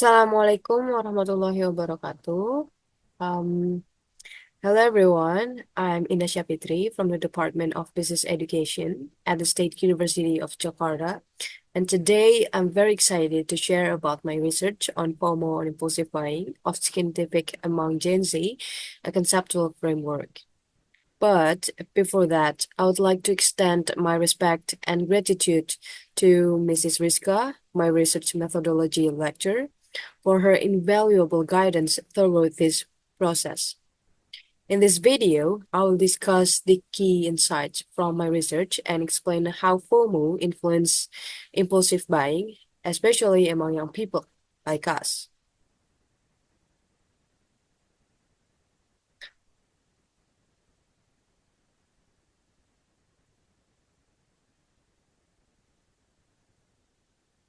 Assalamualaikum warahmatullahi wabarakatuh. Um, Hello everyone. I'm Indah Syafitri from the Department of Business Education at the State University of Jakarta. And today I'm very excited to share about my research on FoMO and impulsive buying of Skintific among Gen Z, a conceptual framework. But before that, I would like to extend my respect and gratitude to Mrs. Rizka, my research methodology lecturer, for her invaluable guidance throughout this process. In this video, I will discuss the key insights from my research and explain how FOMO influences impulsive buying, especially among young people like us.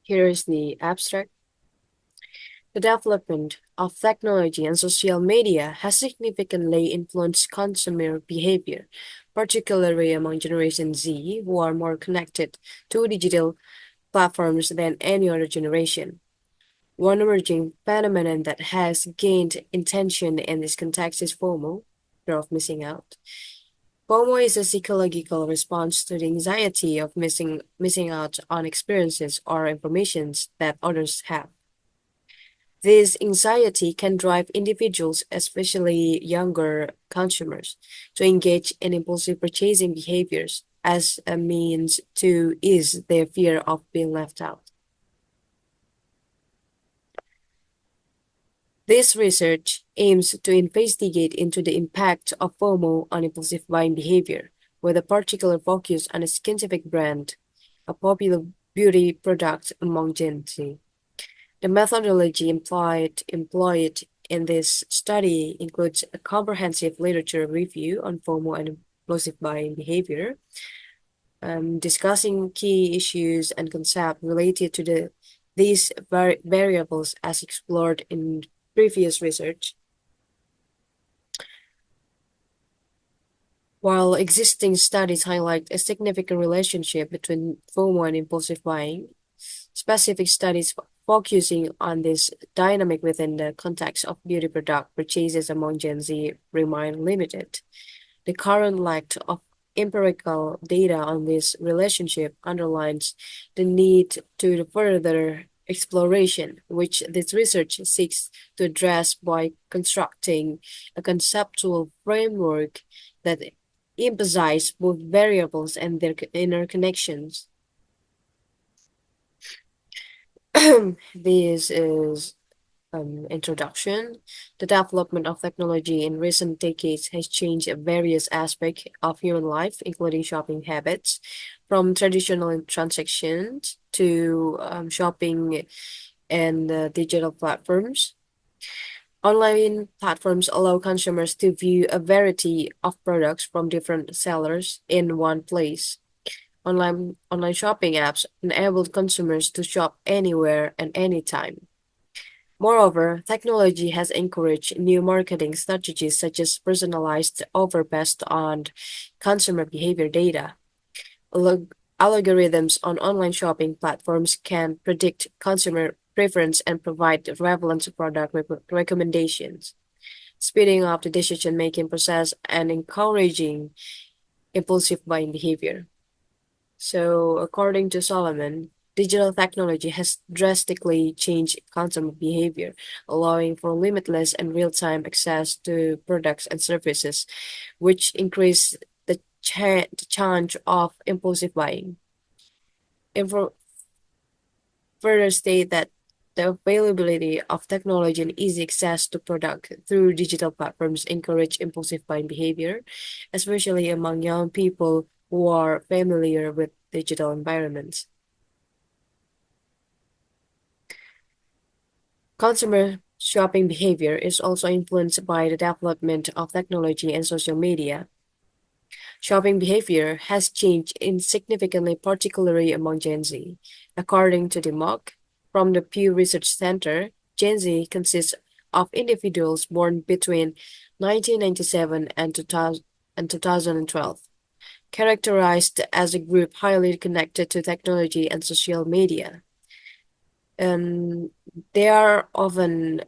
Here is the abstract. The development of technology and social media has significantly influenced consumer behavior, particularly among Generation Z, who are more connected to digital platforms than any other generation. One emerging phenomenon that has gained attention in this context is FOMO, fear of missing out. FOMO is a psychological response to the anxiety of missing out on experiences or informations that others have. This anxiety can drive individuals, especially younger consumers, to engage in impulsive purchasing behaviors as a means to ease their fear of being left out. This research aims to investigate into the impact of FOMO on impulsive buying behavior, with a particular focus on a Skintific brand, a popular beauty product among Gen Z. The methodology employed in this study includes a comprehensive literature review on FOMO and impulsive buying behavior, discussing key issues and concepts related to these variables as explored in previous research. While existing studies highlight a significant relationship between FOMO and impulsive buying, specific studies focusing on this dynamic within the context of beauty product purchases among Gen Z remain limited. The current lack of empirical data on this relationship underlines the need to further exploration, which this research seeks to address by constructing a conceptual framework that emphasizes both variables and their interconnections. This is introduction. The development of technology in recent decades has changed various aspects of human life, including shopping habits, from traditional transactions to shopping and digital platforms. Online platforms allow consumers to view a variety of products from different sellers in one place. Online shopping apps enable consumers to shop anywhere and anytime. Moreover, technology has encouraged new marketing strategies such as personalized offer based on consumer behavior data. Algorithms on online shopping platforms can predict consumer preference and provide relevant product recommendations, speeding up the decision-making process and encouraging impulsive buying behavior. So, according to Solomon, digital technology has drastically changed consumer behavior, allowing for limitless and real-time access to products and services, which increase the chance of impulsive buying. Info further state that the availability of technology and easy access to product through digital platforms encourage impulsive buying behavior, especially among young people who are familiar with digital environments. Consumer shopping behavior is also influenced by the development of technology and social media. Shopping behavior has changed significantly, particularly among Gen Z. According to the MOC from the Pew Research Center, Gen Z consists of individuals born between 1997 and 2012, characterized as a group highly connected to technology and social media. Um, They are often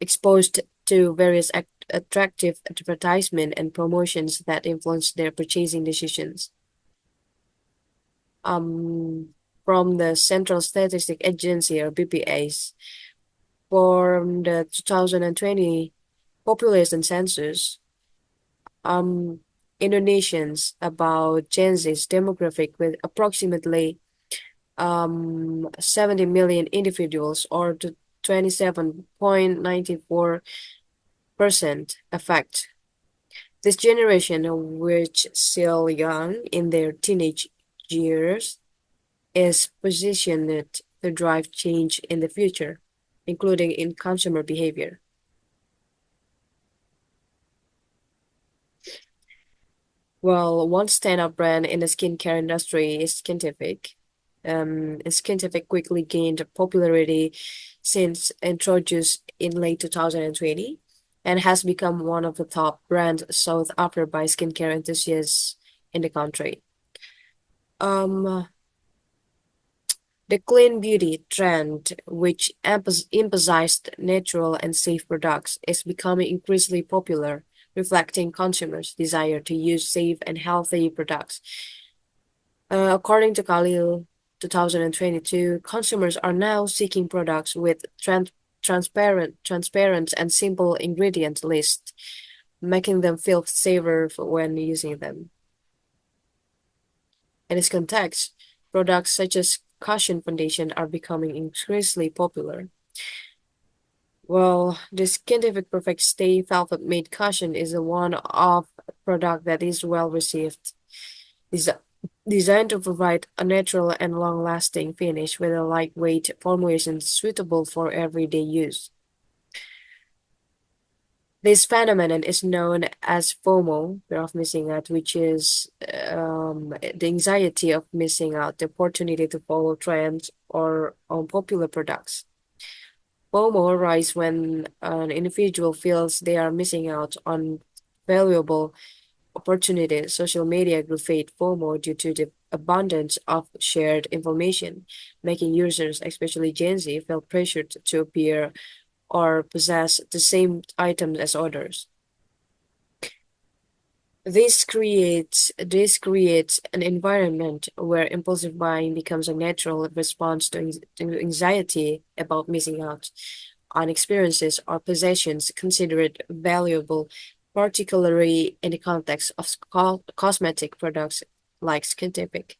exposed to various attractive advertisement and promotions that influence their purchasing decisions. Um, from the Central Statistic Agency or BPA's, from the 2020 population census, um, Indonesians about Gen Z's demographic with approximately 70 million individuals or to 27.94% affect. This generation, which still young in their teenage years, is positioned to drive change in the future, including in consumer behavior. Well, one standout brand in the skincare industry is Skintific. Skintific quickly gained popularity since introduced in late 2020 and has become one of the top brands sought after by skincare enthusiasts in the country. Um, the clean beauty trend, which emphasized natural and safe products, is becoming increasingly popular, reflecting consumers' desire to use safe and healthy products. According to Khalil 2022, consumers are now seeking products with transparent and simple ingredient lists, making them feel safer when using them. In this context, products such as cushion foundation are becoming increasingly popular. Well, the Skintific Perfect Stay Velvet Made Cushion is a one-off product that is well received. Desi- Designed to provide a natural and long-lasting finish with a lightweight formulation suitable for everyday use. This phenomenon is known as FOMO, fear of missing out, which is the anxiety of missing out the opportunity to follow trends or unpopular products. FOMO arises when an individual feels they are missing out on valuable opportunities. Social media create FOMO due to the abundance of shared information, making users, especially Gen Z, feel pressured to appear or possess the same items as others. This creates an environment where impulsive buying becomes a natural response to anxiety about missing out on experiences or possessions considered valuable, particularly in the context of cosmetic products like Skintific.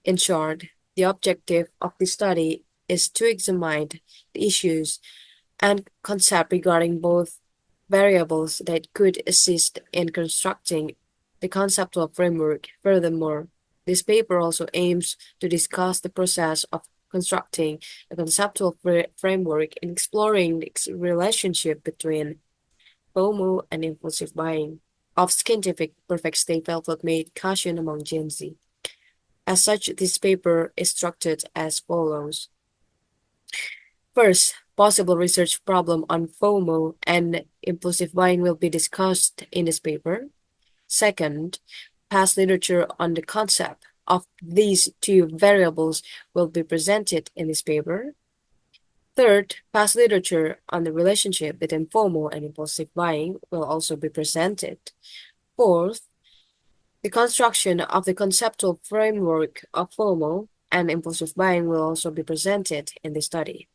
In short, the objective of this study is to examine the issues and concept regarding both variables that could assist in constructing the conceptual framework. Furthermore, this paper also aims to discuss the process of constructing a conceptual framework and exploring the relationship between FOMO and impulsive buying of Skintific Perfect Stay Velvet Made caution among Gen Z. As such, this paper is structured as follows. First, possible research problem on FOMO and impulsive buying will be discussed in this paper. Second, past literature on the concept of these two variables will be presented in this paper. Third, past literature on the relationship between FOMO and impulsive buying will also be presented. Fourth, the construction of the conceptual framework of FOMO and impulsive buying will also be presented in the study.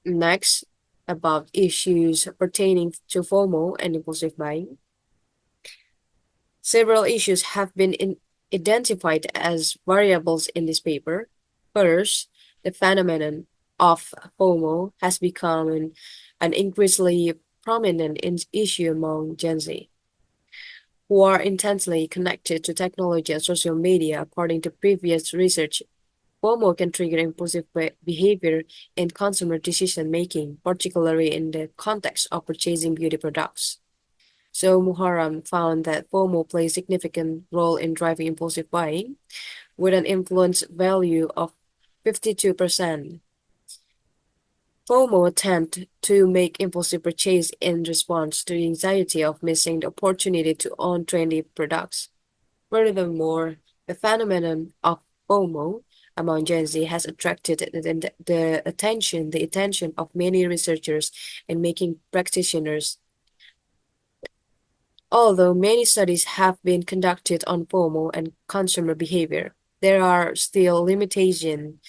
Next, about issues pertaining to FOMO and impulsive buying. Several issues have been identified as variables in this paper. First, the phenomenon of FOMO has become an increasingly prominent issue among Gen Z, who are intensely connected to technology and social media. According to previous research, FOMO can trigger impulsive behavior in consumer decision making, particularly in the context of purchasing beauty products. So Muharram found that FOMO plays a significant role in driving impulsive buying, with an influence value of 52%. FOMO tend to make impulsive purchase in response to the anxiety of missing the opportunity to own trendy products. Furthermore, the phenomenon of FOMO among Gen Z has attracted the attention of many researchers and making practitioners. Although many studies have been conducted on FOMO and consumer behavior, there are still limitation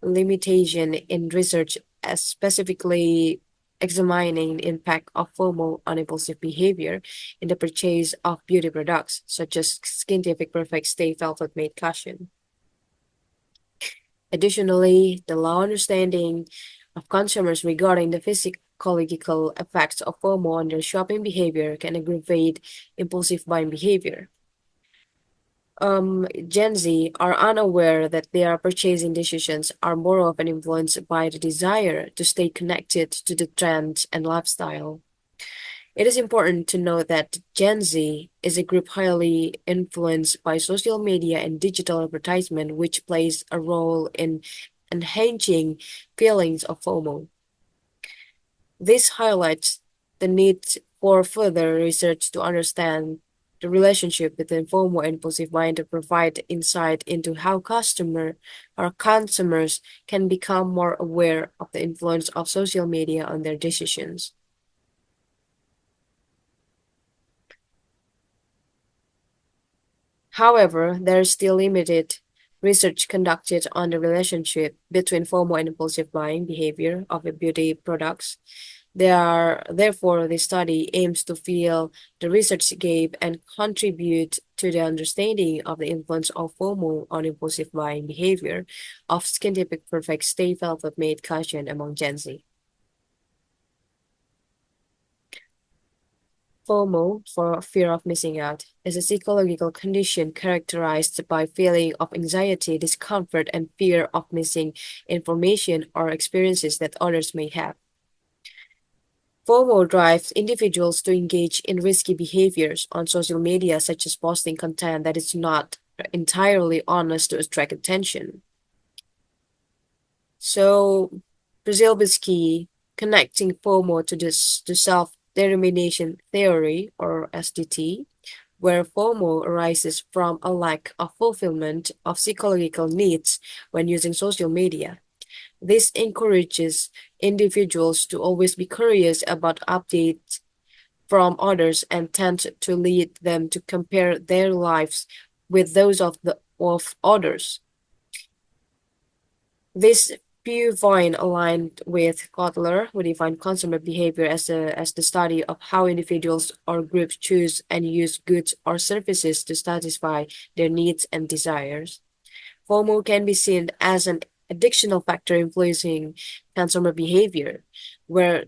in research as specifically examining the impact of FOMO on impulsive behavior in the purchase of beauty products, such as Skintific Perfect Stay Velvet Made Cushion. Additionally, the low understanding of consumers regarding the physiological effects of FOMO on their shopping behavior can aggravate impulsive buying behavior. Gen Z are unaware that their purchasing decisions are more often influenced by the desire to stay connected to the trends and lifestyle. It is important to note that Gen Z is a group highly influenced by social media and digital advertisement, which plays a role in enhancing feelings of FOMO. This highlights the need for further research to understand the relationship between FOMO and impulsive buying to provide insight into how consumers can become more aware of the influence of social media on their decisions. However, there is still limited research conducted on the relationship between FOMO and impulsive buying behavior of beauty products. Therefore, the study aims to fill the research gap and contribute to the understanding of the influence of FOMO on impulsive buying behavior of Skintific Perfect Stay Velvet Made Cushion among Gen Z. FOMO, for fear of missing out, is a psychological condition characterized by feeling of anxiety, discomfort, and fear of missing information or experiences that others may have. FOMO drives individuals to engage in risky behaviors on social media, such as posting content that is not entirely honest to attract attention. So, Brzezilski connecting FOMO to self-determination theory, or SDT, where FOMO arises from a lack of fulfillment of psychological needs when using social media. This encourages individuals to always be curious about updates from others and tend to lead them to compare their lives with those of others. This viewpoint aligned with Kotler, who defined consumer behavior as the study of how individuals or groups choose and use goods or services to satisfy their needs and desires. FOMO can be seen as an additional factor influencing consumer behavior, where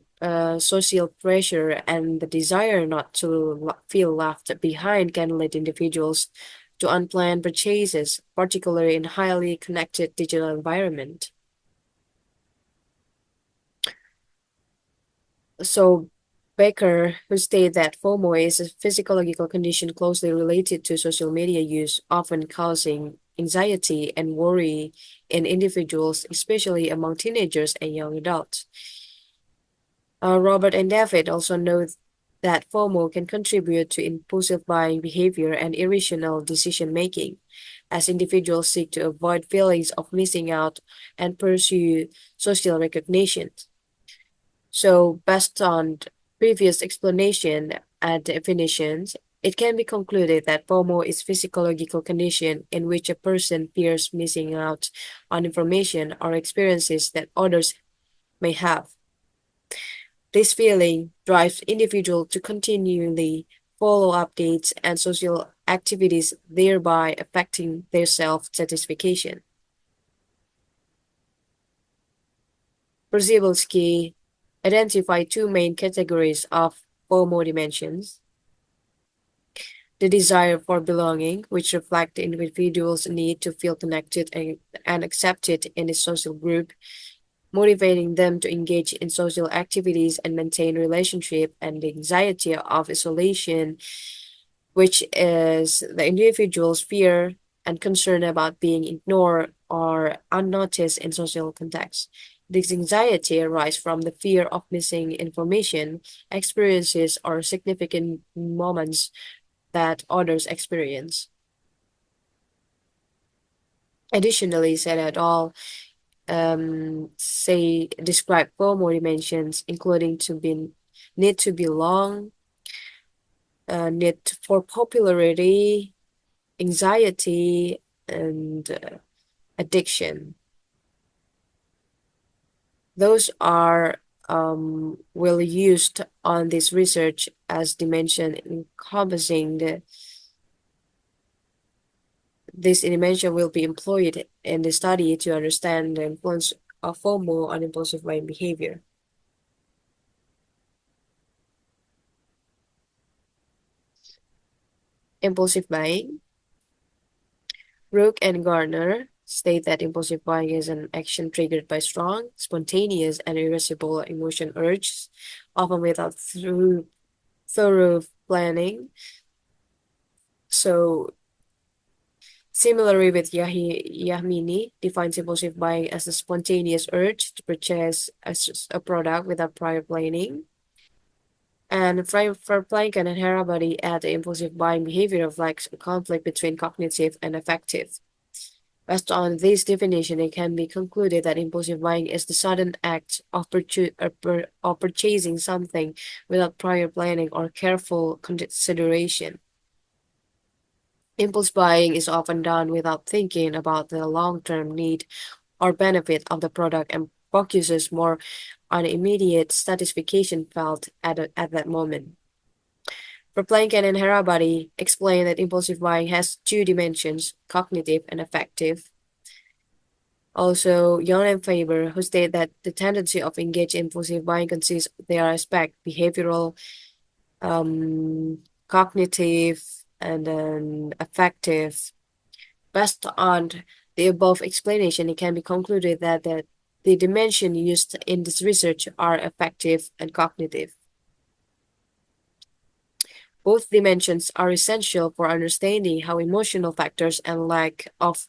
social pressure and the desire not to feel left behind can lead individuals to unplanned purchases, particularly in highly connected digital environment. So Baker, who stated that FOMO is a physiological condition closely related to social media use, often causing anxiety and worry in individuals, especially among teenagers and young adults. Robert and David also note that FOMO can contribute to impulsive buying behavior and irrational decision making, as individuals seek to avoid feelings of missing out and pursue social recognition. So, based on previous explanation and definitions, it can be concluded that FOMO is physiological condition in which a person fears missing out on information or experiences that others may have. This feeling drives individual to continually follow updates and social activities, thereby affecting their self-satisfaction. Przybylski identified two main categories of FOMO dimensions: the desire for belonging, which reflect the individual's need to feel connected and accepted in a social group, motivating them to engage in social activities and maintain relationship, and the anxiety of isolation, which is the individual's fear and concern about being ignored or unnoticed in social contexts. This anxiety arises from the fear of missing information, experiences, or significant moments that others experience. Additionally, said et al. Say describe FOMO dimensions, including to be need to belong, need for popularity, anxiety, and addiction. Those are will used on this research as dimension encompassing this dimension will be employed in the study to understand the influence of FOMO on impulsive buying behavior. Impulsive buying. Rook and Garner state that impulsive buying is an action triggered by strong, spontaneous, and irresistible emotion urges, often without thorough planning. So, similarly with Yahmini, defines impulsive buying as a spontaneous urge to purchase a product without prior planning. And for Plankin and Harabody add the impulsive buying behavior of like conflict between cognitive and affective. Based on this definition, it can be concluded that impulsive buying is the sudden act of purchasing something without prior planning or careful consideration. Impulse buying is often done without thinking about the long-term need or benefit of the product and focuses more on immediate satisfaction felt at that moment. Verplanken and Harabody explain that impulsive buying has two dimensions, cognitive and affective. Also, Young and Faber, who state that the tendency of engaged impulsive buying consists of their aspect, behavioral, cognitive, and then affective. Based on the above explanation, it can be concluded that the dimensions used in this research are affective and cognitive. Both dimensions are essential for understanding how emotional factors and lack of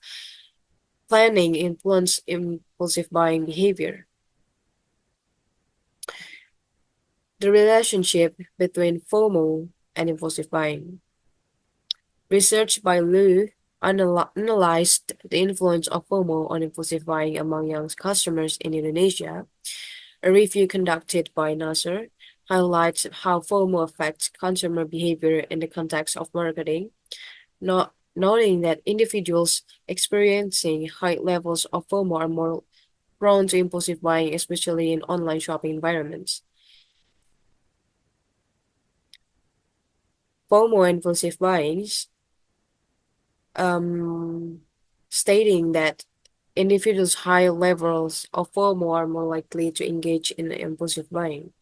planning influence impulsive buying behavior. The relationship between FOMO and impulsive buying. Research by Liu analyzed the influence of FOMO on impulsive buying among young customers in Indonesia. A review conducted by Nasser highlights how FOMO affects consumer behavior in the context of marketing, noting that individuals experiencing high levels of FOMO are more prone to impulsive buying, especially in online shopping environments. FOMO impulsive buying, stating that individuals' high levels of FOMO are more likely to engage in impulsive buying.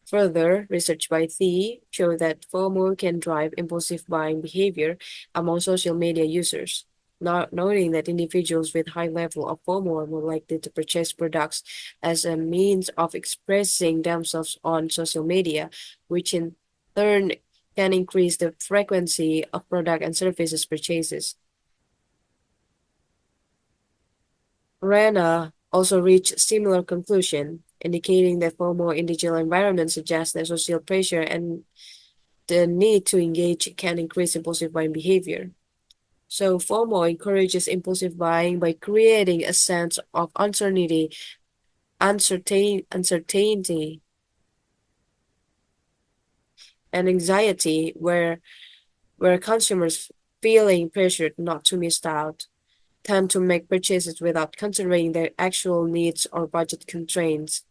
Further, research by Thie showed that FOMO can drive impulsive buying behavior among social media users, noting that individuals with high level of FOMO are more likely to purchase products as a means of expressing themselves on social media, which in turn can increase the frequency of product and services purchases. Rana also reached similar conclusion, indicating that FOMO in digital environments suggests that social pressure and the need to engage can increase impulsive buying behavior. So FOMO encourages impulsive buying by creating a sense of uncertainty, and anxiety where consumers feeling pressured not to miss out tend to make purchases without considering their actual needs or budget constraints.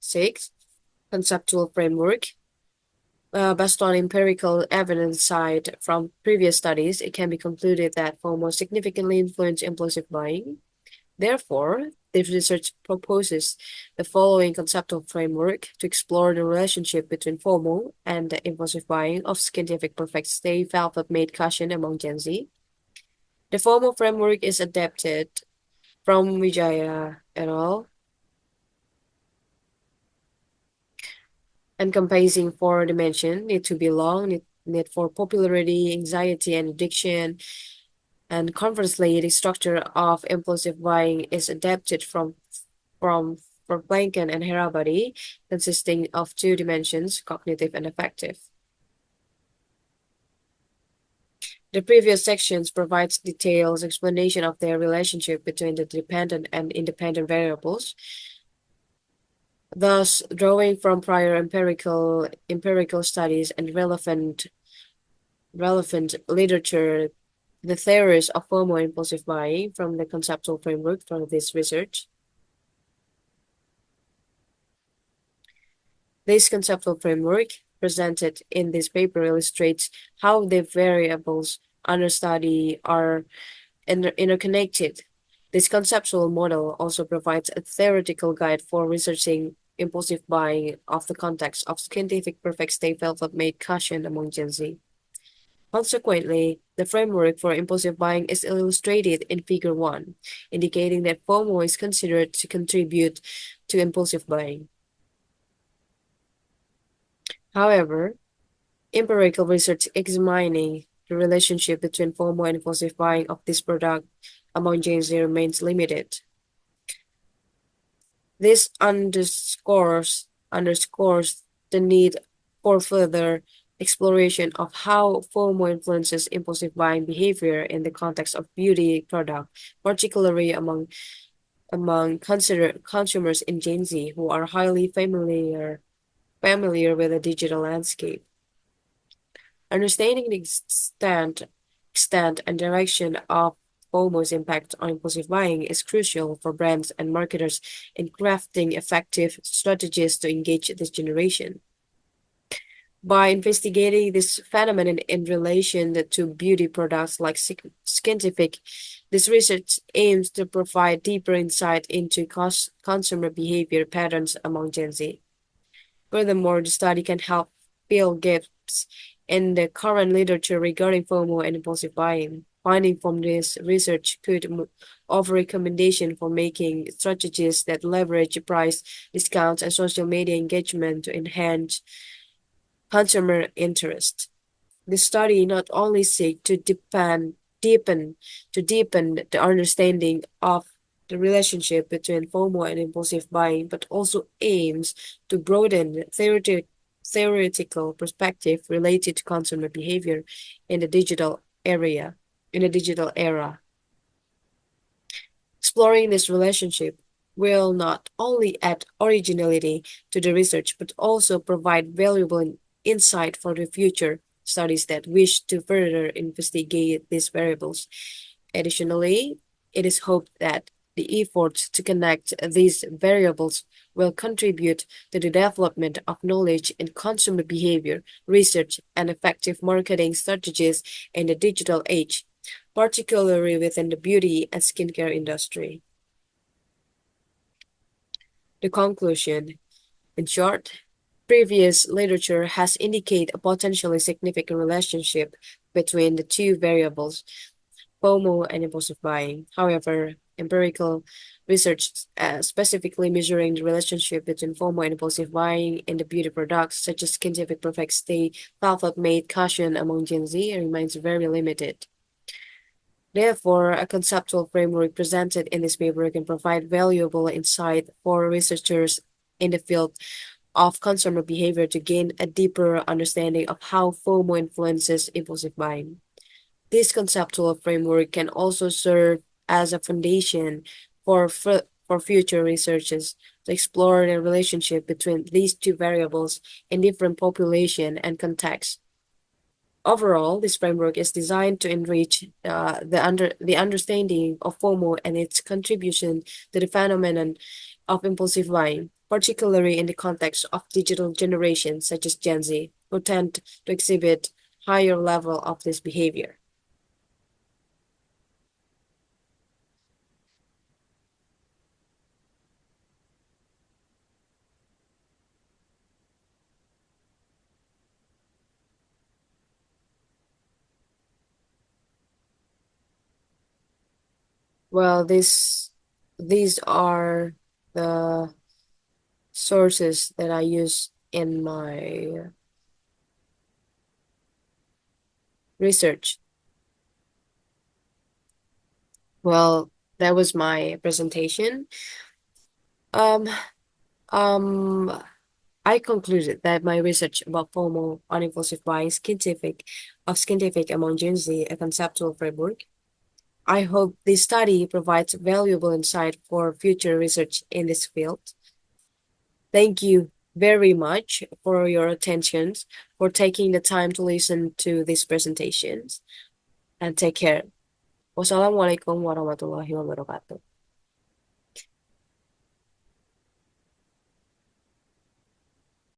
6. Conceptual framework. Based on empirical evidence cited from previous studies, it can be concluded that FOMO significantly influences impulsive buying. Therefore, this research proposes the following conceptual framework to explore the relationship between FOMO and the impulsive buying of Skintific perfect stay velvet made cushion among Gen Z. The FOMO framework is adapted from Wijaya et al. Encompassing four dimensions: need to belong, need for popularity, anxiety, and addiction. And conversely, the structure of impulsive buying is adapted from Blanken and Harabody, consisting of two dimensions, cognitive and affective. The previous sections provides details explanation of their relationship between the dependent and independent variables. Thus, drawing from prior empirical studies and relevant literature, the theories of FOMO impulsive buying from the conceptual framework for this research. This conceptual framework presented in this paper illustrates how the variables under study are interconnected. This conceptual model also provides a theoretical guide for researching impulsive buying of the context of scientific perfect state self-made caution among Gen Z. Consequently, the framework for impulsive buying is illustrated in Figure 1, indicating that FOMO is considered to contribute to impulsive buying. However, empirical research examining the relationship between FOMO and impulsive buying of this product among Gen Z remains limited. This underscores the need for further exploration of how FOMO influences impulsive buying behavior in the context of beauty product, particularly among consumers in Gen Z who are highly familiar with the digital landscape. Understanding the extent and direction of FOMO's impact on impulsive buying is crucial for brands and marketers in crafting effective strategies to engage this generation. By investigating this phenomenon in relation to beauty products like Skintific, this research aims to provide deeper insight into consumer behavior patterns among Gen Z. Furthermore, the study can help fill gaps in the current literature regarding FOMO and impulsive buying. Finding from this research could offer recommendation for making strategies that leverage price discounts and social media engagement to enhance consumer interest. The study not only seeks to deepen the understanding of the relationship between FOMO and impulsive buying, but also aims to broaden the theoretical perspective related to consumer behavior in the digital era. Exploring this relationship will not only add originality to the research, but also provide valuable insight for the future studies that wish to further investigate these variables. Additionally, it is hoped that the efforts to connect these variables will contribute to the development of knowledge in consumer behavior research and effective marketing strategies in the digital age, particularly within the beauty and skincare industry. The conclusion, in short, previous literature has indicated a potentially significant relationship between the two variables, FOMO and impulsive buying. However, empirical research specifically measuring the relationship between FOMO and impulsive buying in the beauty products such as Skintific Perfect Stay, Made caution among Gen Z remains very limited. Therefore, a conceptual framework presented in this paper can provide valuable insight for researchers in the field of consumer behavior to gain a deeper understanding of how FOMO influences impulsive buying. This conceptual framework can also serve as a foundation for future researches to explore the relationship between these two variables in different population and contexts. Overall, this framework is designed to enrich the understanding of FOMO and its contribution to the phenomenon of impulsive buying, particularly in the context of digital generations such as Gen Z, who tend to exhibit higher level of this behavior. Well, these are the sources that I use in my research. Well, that was my presentation. Um, um, I concluded that my research about FOMO on impulsive buying Skintific among Gen Z, a conceptual framework. I hope this study provides valuable insight for future research in this field. Thank you very much for your attention, for taking the time to listen to these presentations, and take care. Wassalamualaikum warahmatullahi wabarakatuh.